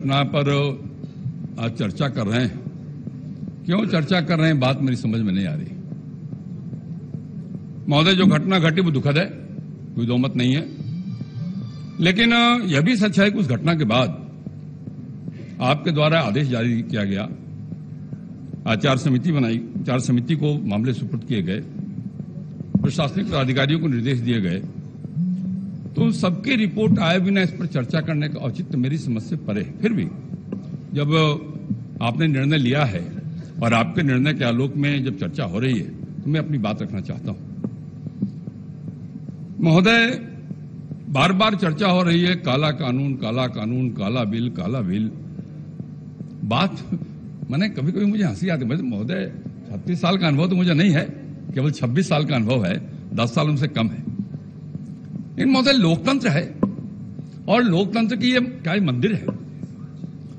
घटना पर आज चर्चा कर रहे हैं। क्यों चर्चा कर रहे हैं, बात मेरी समझ में नहीं आ रही। महोदय, जो घटना घटी वो दुखद है, कोई दो मत नहीं है, लेकिन यह भी सच है कि उस घटना के बाद आपके द्वारा आदेश जारी किया गया, आचार समिति बनाई, आचार समिति को मामले सुपुर्द किए गए, प्रशासनिक अधिकारियों को निर्देश दिए गए, तो सबकी रिपोर्ट आए बिना इस पर चर्चा करने का औचित्य मेरी समझ से परे। फिर भी जब आपने निर्णय लिया है और आपके निर्णय के आलोक में जब चर्चा हो रही है, तो मैं अपनी बात रखना चाहता हूं। महोदय, बार बार चर्चा हो रही है काला कानून, काला कानून, काला बिल, काला बिल। बात मैंने कभी कभी मुझे हंसी आती है। महोदय, 36 साल का अनुभव तो मुझे नहीं है, केवल 26 साल का अनुभव है, 10 साल उनसे कम है। लेकिन महोदय, लोकतंत्र है और लोकतंत्र की ये क्या मंदिर है,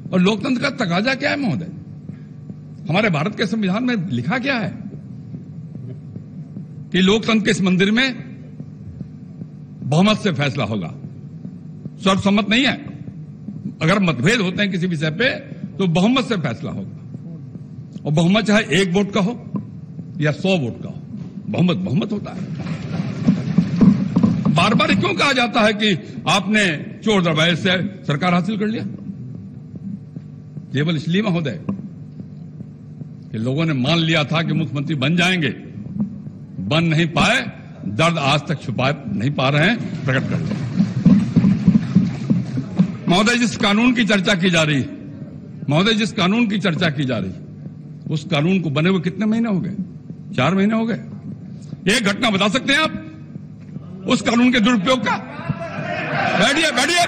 और लोकतंत्र का तकाजा क्या है महोदय? हमारे भारत के संविधान में लिखा क्या है कि लोकतंत्र के इस मंदिर में बहुमत से फैसला होगा, सर्वसम्मत नहीं है। अगर मतभेद होते हैं किसी विषय पे तो बहुमत से फैसला होगा, और बहुमत चाहे 1 वोट का हो या 100 वोट का हो, बहुमत बहुमत होता है। बार बार क्यों कहा जाता है कि आपने चोर दरबार से सरकार हासिल कर लिया? केवल इसलिए महोदय कि लोगों ने मान लिया था कि मुख्यमंत्री बन जाएंगे, बन नहीं पाए, दर्द आज तक छुपा नहीं पा रहे हैं, प्रकट करते हैं। महोदय, जिस कानून की चर्चा की जा रही है, महोदय जिस कानून की चर्चा की जा रही है, उस कानून को बने हुए कितने महीने हो गए? 4 महीने हो गए। एक घटना बता सकते हैं आप उस कानून के दुरुपयोग का? बैठिए बैठिए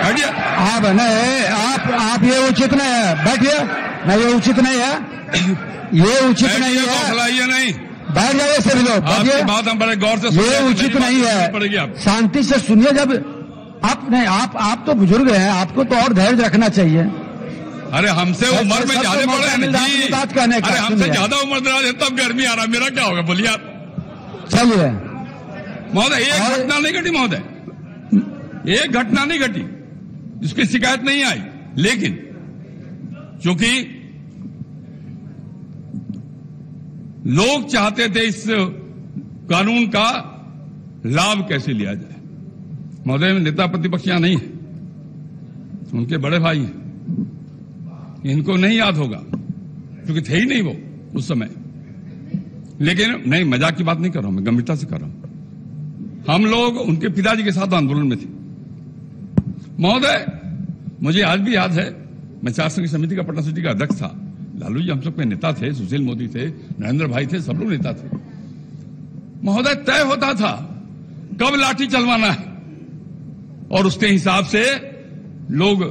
बैठिए। आप नहीं, आप ये उचित नहीं है, बैठिए। नहीं, ये उचित नहीं है, ये उचित नहीं है। ये नहीं, बैठ जाइए सभी लोग, आपकी बात हम बड़े गौर से सुन, ये उचित नहीं है। शांति से सुनिए। जब आप नहीं, आप तो बुजुर्ग हैं, आपको तो और धैर्य रखना चाहिए। अरे हमसे उम्र में ज्यादा बड़े हैं जी, बात करने का। अरे हमसे ज्यादा उम्र दराज है, तब गर्मी आ रहा, मेरा क्या होगा बोलिए आप। चलिए महोदय, एक घटना नहीं घटी महोदय, एक घटना नहीं घटी जिसकी शिकायत नहीं आई, लेकिन चूंकि लोग चाहते थे इस कानून का लाभ कैसे लिया जाए। महोदय, नेता प्रतिपक्ष यहां नहीं है, उनके बड़े भाई हैं, इनको नहीं याद होगा क्योंकि थे ही नहीं वो उस समय। लेकिन नहीं, मजाक की बात नहीं कर रहा हूं, मैं गंभीरता से कर रहा हूं। हम लोग उनके पिताजी के साथ आंदोलन में थे महोदय। मुझे आज भी याद है, मैं आचार संहिता समिति का पटना सिटी का अध्यक्ष था। लालू जी हम सब के नेता थे, सुशील मोदी थे, नरेंद्र भाई थे, सब लोग नेता थे महोदय। तय होता था कब लाठी चलवाना है, और उसके हिसाब से लोग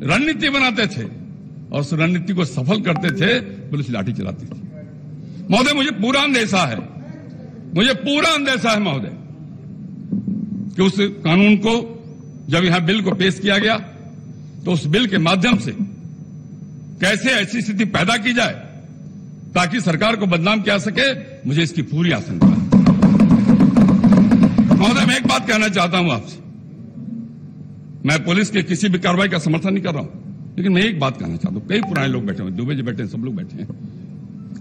रणनीति बनाते थे और उस रणनीति को सफल करते थे, पुलिस लाठी चलाती थी। महोदय, मुझे पूरा अंदेशा है, मुझे पूरा अंदेशा है महोदय कि उस कानून को जब यहां बिल को पेश किया गया तो उस बिल के माध्यम से कैसे ऐसी स्थिति पैदा की जाए ताकि सरकार को बदनाम किया सके, मुझे इसकी पूरी आशंका है। महोदय, मैं एक बात कहना चाहता हूं आपसे, मैं पुलिस की किसी भी कार्रवाई का समर्थन नहीं कर रहा हूं, लेकिन मैं एक बात कहना चाहता हूं। कई पुराने लोग बैठे हैं, दुबे जी बैठे हैं, सब लोग बैठे हैं,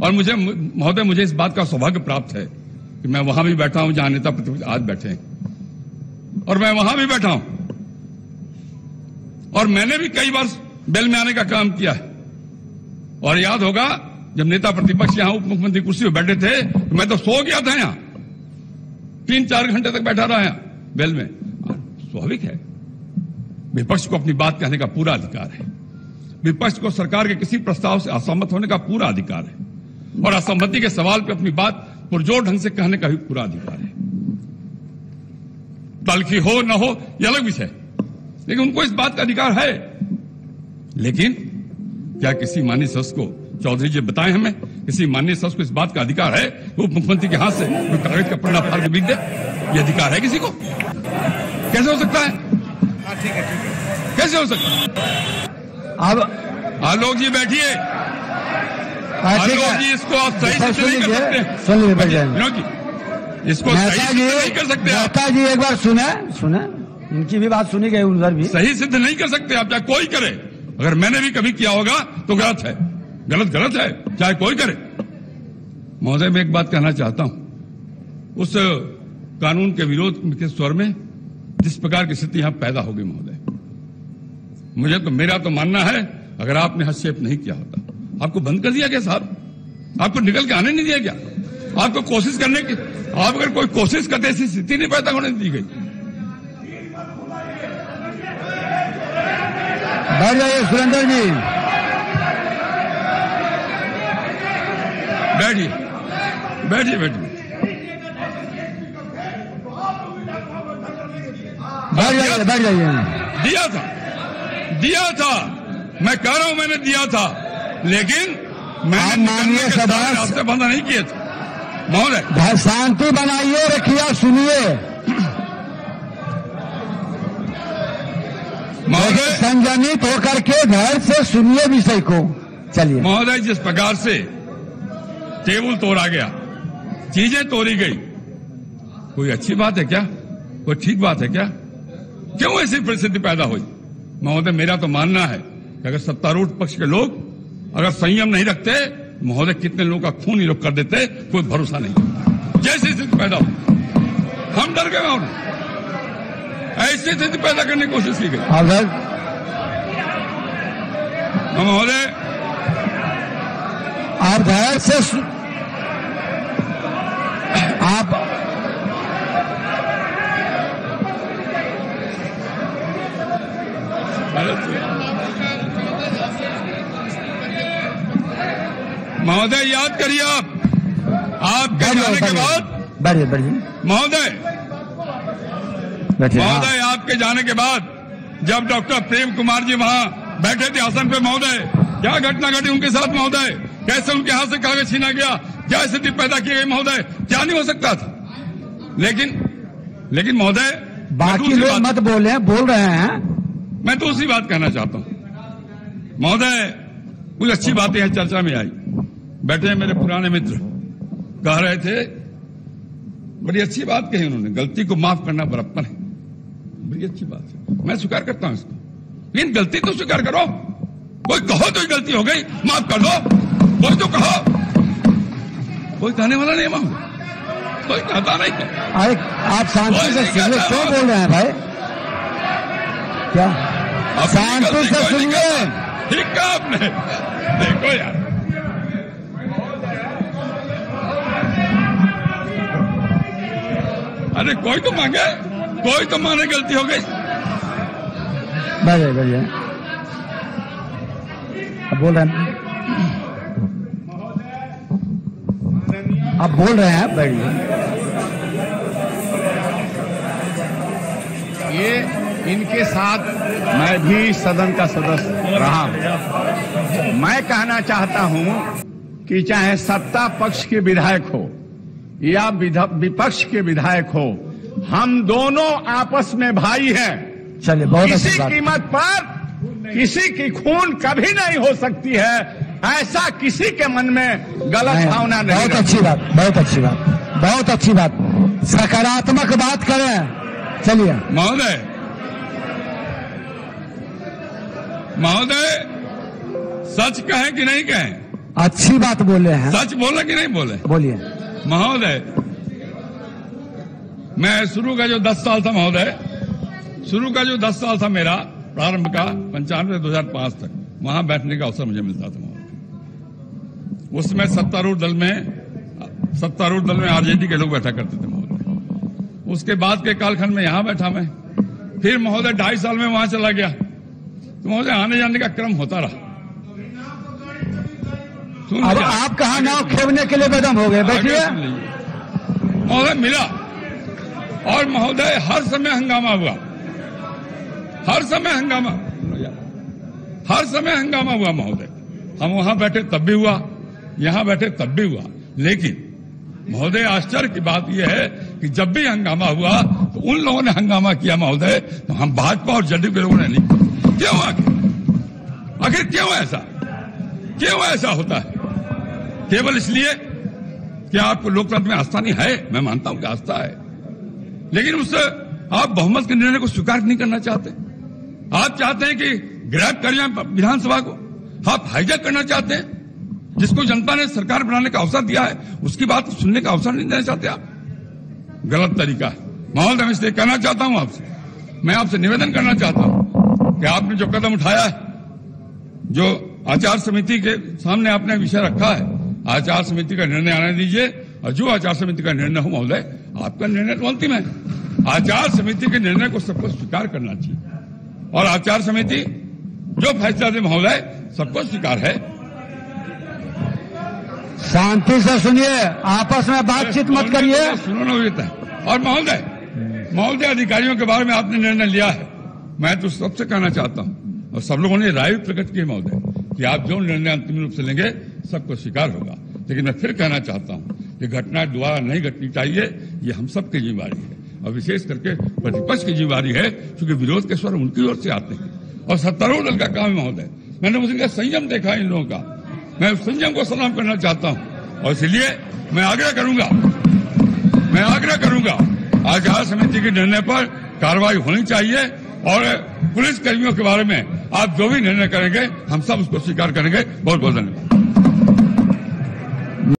और मुझे महोदय मुझे इस बात का सौभाग्य प्राप्त है कि मैं वहां भी बैठा हूं जहां नेता प्रतिपक्ष आज बैठे हैं, और मैं वहां भी बैठा हूं, और मैंने भी कई बार बेल में आने का काम किया है। और याद होगा जब नेता प्रतिपक्ष यहां उप मुख्यमंत्री कुर्सी पर बैठे थे, तो मैं तो सो गया था यहां, 3-4 घंटे तक बैठा रहा यहां बेल में। स्वाभाविक है, विपक्ष को अपनी बात कहने का पूरा अधिकार है, विपक्ष को सरकार के किसी प्रस्ताव से असहमत होने का पूरा अधिकार है, और असहमति के सवाल पर अपनी बात पुरजोर ढंग से कहने का भी पूरा अधिकार है। तलखी हो न हो यह अलग विषय, लेकिन उनको इस बात का अधिकार है। लेकिन क्या किसी माननीय सदस्य को, चौधरी जी बताएं हमें, किसी माननीय सदस्य को इस बात का अधिकार है कि उप मुख्यमंत्री के हाथ से कोई कागज का पन्ना फाड़ के बिक दे? यह अधिकार है किसी को? कैसे हो सकता है? ठीक है, कैसे हो सकता है? अब आलोक जी बैठिए, आलोक जी इसको आप सही से नहीं कर सकते, सुनिए बैठ जाए, इसको सही सिद्ध नहीं कर सकते आप। जी एक बार सुने, इनकी भी बात सुनी गई, उधर भी सही सिद्ध नहीं कर सकते आप, चाहे कोई करे, अगर मैंने भी कभी किया होगा तो गलत है, गलत है, चाहे कोई करे। महोदय, मैं एक बात कहना चाहता हूं, उस कानून के विरोध के स्वर में जिस प्रकार की स्थिति यहां पैदा होगी महोदय, मेरा तो मानना है, अगर आपने हस्तक्षेप नहीं किया होता, आपको बंद कर दिया क्या साहब? आपको निकल के आने नहीं दिया क्या? आपको कोशिश करने की, आप अगर कोई कोशिश करते ऐसी स्थिति नहीं पैदा होने दी गई। बैठ जाइए सुरेंद्र जी, बैठिए बैठिए बैठिए बैठ जाइए। दिया था, मैं कह रहा हूं मैंने दिया था, लेकिन मैंने माननीय सदस्य रास्ते बंद नहीं किए थे महोदय। शांति बनाइए, रखिए, सुनिए महोदय, संयमित होकर के घर से सुनिए विषय को। चलिए महोदय, जिस प्रकार से टेबल तोड़ा गया, चीजें तोड़ी गई, कोई अच्छी बात है क्या? कोई ठीक बात है क्या? क्यों ऐसी परिस्थिति पैदा हुई? महोदय, मेरा तो मानना है कि अगर सत्तारूढ़ पक्ष के लोग अगर संयम नहीं रखते, महोदय कितने लोगों का खून ही लोग कर देते, कोई भरोसा नहीं। जैसी स्थिति पैदा हुई, हम डर गए और ऐसी स्थिति पैदा करने की कोशिश की गई। महोदय, आप घर से आप महोदय याद करिए, आपके जाने के बाद, बढ़िए महोदय आपके जाने के बाद जब डॉक्टर प्रेम कुमार जी वहां बैठे थे आसन पे, महोदय क्या घटना घटी उनके साथ महोदय? कैसे उनके हाथ से कागज छीना गया? क्या स्थिति पैदा की गई महोदय? क्या नहीं हो सकता था? लेकिन महोदय, बाकी लोग मत बोले, बोल रहे हैं। मैं दूसरी बात कहना चाहता हूं महोदय, कुछ अच्छी बातें हैं चर्चा में आई। बैठे मेरे पुराने मित्र कह रहे थे, बड़ी अच्छी बात कही उन्होंने, गलती को माफ करना बड़प्पन है। बड़ी अच्छी बात है, मैं स्वीकार करता हूं इसको, लेकिन गलती तो स्वीकार करो। कोई कहो तो गलती हो गई, माफ कर दो। कोई तो कहो, कोई कहने वाला नहीं मांगो, कोई कहता नहीं है। अरे आप शांति से सुनिए, क्यों बोल रहे हैं भाई? क्या शांति से सुनिए। ठीक कहा आपने, देखो यार, अरे कोई तो मांगे, कोई तो माने गलती हो गई। बढ़िया अब बोल रहे हैं, अब बोल रहे हैं। बढ़िया, ये इनके साथ मैं भी सदन का सदस्य रहा हूं। मैं कहना चाहता हूं कि चाहे सत्ता पक्ष के विधायक हो या विपक्ष के विधायक हो, हम दोनों आपस में भाई हैं। चलिए, बहुत किसी कीमत पर किसी की खून कभी नहीं हो सकती है, ऐसा किसी के मन में गलत भावना नहीं। बहुत अच्छी बात, बहुत अच्छी बात, बहुत अच्छी बात, सकारात्मक बात करें। चलिए महोदय, सच कहें कि नहीं कहें? अच्छी बात बोले हैं। सच बोले कि नहीं बोले? बोलिए महोदय। मैं शुरू का जो 10 साल था महोदय, शुरू का जो 10 साल था मेरा, प्रारंभ का 95 से 2005 तक, वहां बैठने का अवसर मुझे मिलता था महोदय। उसमें सत्तारूढ़ दल में आरजेडी के लोग बैठा करते थे महोदय। उसके बाद के कालखंड में यहां बैठा मैं, फिर महोदय 2.5 साल में वहां चला गया, तो महोदय आने जाने का क्रम होता रहा। अब आप कहा नाव खेवने के लिए बेदम हो गए। बैठिए महोदय, मिला और महोदय हर समय हंगामा हुआ, हर समय हंगामा हुआ महोदय। हम वहां बैठे तब भी हुआ, यहां बैठे तब भी हुआ, लेकिन महोदय आश्चर्य की बात यह है कि जब भी हंगामा हुआ तो उन लोगों ने हंगामा किया महोदय, तो हम भाजपा और जदयू के लोगों ने नहीं। क्यों? आखिर क्यों ऐसा होता है? केवल इसलिए कि आपको लोकतंत्र में आस्था नहीं है। मैं मानता हूं कि आस्था है, लेकिन उससे आप बहुमत के निर्णय को स्वीकार नहीं करना चाहते। आप चाहते हैं कि ग्रैब कर जाए विधानसभा को। आप हाईजैक करना चाहते हैं, जिसको जनता ने सरकार बनाने का अवसर दिया है उसकी बात सुनने का अवसर नहीं देना चाहते आप। गलत तरीका है महोदय। मैं इसलिए कहना चाहता हूं आपसे, मैं आपसे निवेदन करना चाहता हूं कि आपने जो कदम उठाया है, जो आचार समिति के सामने आपने विषय रखा है, आचार समिति का निर्णय आने दीजिए, और जो आचार समिति का निर्णय हो महोदय, आपका निर्णय तो अंतिम है। आचार समिति के निर्णय को सबको स्वीकार करना चाहिए, और आचार समिति जो फैसला दे महोदय सबको स्वीकार है। शांति से सुनिए, आपस में बातचीत मत करिए। सुनो न। और महोदय अधिकारियों के बारे में आपने निर्णय लिया है, मैं तो सबसे कहना चाहता हूं, और सब लोगों ने राय प्रकट की है महोदय, कि आप जो निर्णय अंतिम रूप से लेंगे सबको स्वीकार होगा। लेकिन मैं फिर कहना चाहता हूं कि घटना दोबारा नहीं घटनी चाहिए, ये हम सबकी जिम्मेवारी है, और विशेष करके प्रतिपक्ष की जिम्मेवारी है, क्योंकि विरोध के स्वर उनकी ओर से आते हैं, और सत्तारूढ़ दल का काम है महोदय। मैंने उनका संयम देखा इन लोगों का, मैं उस संयम को सलाम करना चाहता हूं, और इसलिए मैं आग्रह करूंगा आचार समिति के निर्णय पर कार्रवाई होनी चाहिए, और पुलिस कर्मियों के बारे में आप जो भी निर्णय करेंगे हम सब उसको स्वीकार करेंगे। बहुत बहुत धन्यवाद।